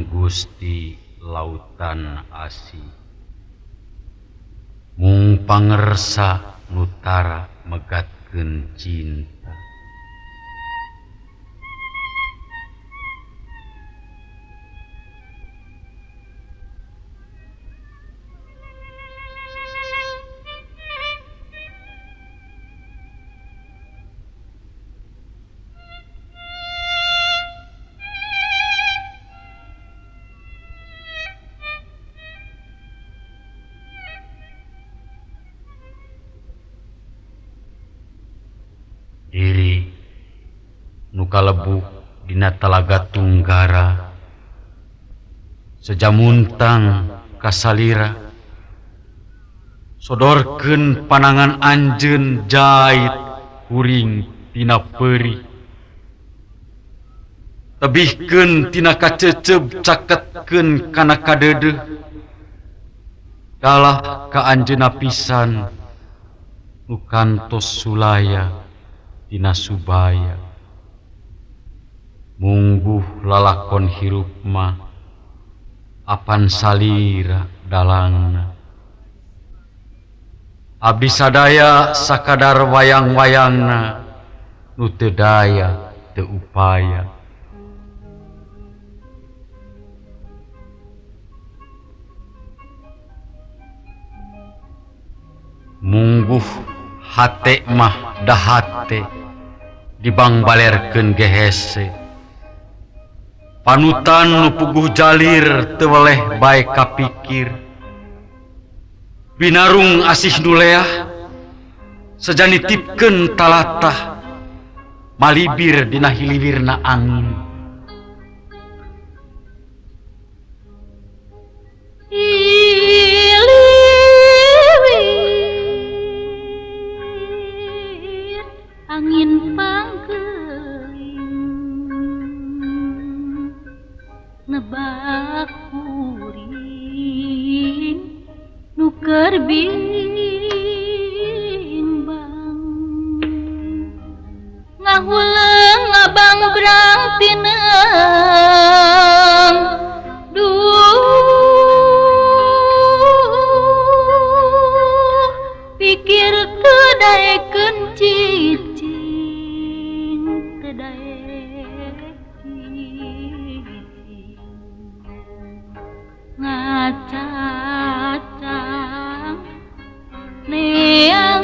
Gusti lautan asih mung pangersa nutara megatkeun cinta. Diri nu kalebuk dina Talaga Tunggara sejamuntang kasalira sodorkeun panangan anjeun jait kuring tina peuri tebihkeun tina kaceceb caketkeun kana kadeudeuh kalah ka anjeunna pisan nu kantos sulaya tina subaya mungguh lalakon hirup mah apan salira dalangna abdi sadaya sakadar wayang-wayangna nu teu daya teu upaya. Mungguh hate mah dahate dibang balerkeun gehese panutan nu puguh jalir teu weleh bae kapikir binarung asih nu leah sejanitipkeun talatah malibir dina hiliwirna angin. Angin panggeling nebak kuring nu keur bimbang ngahuleung abang berang tineung duh pikir teu daekeun ngacacang neang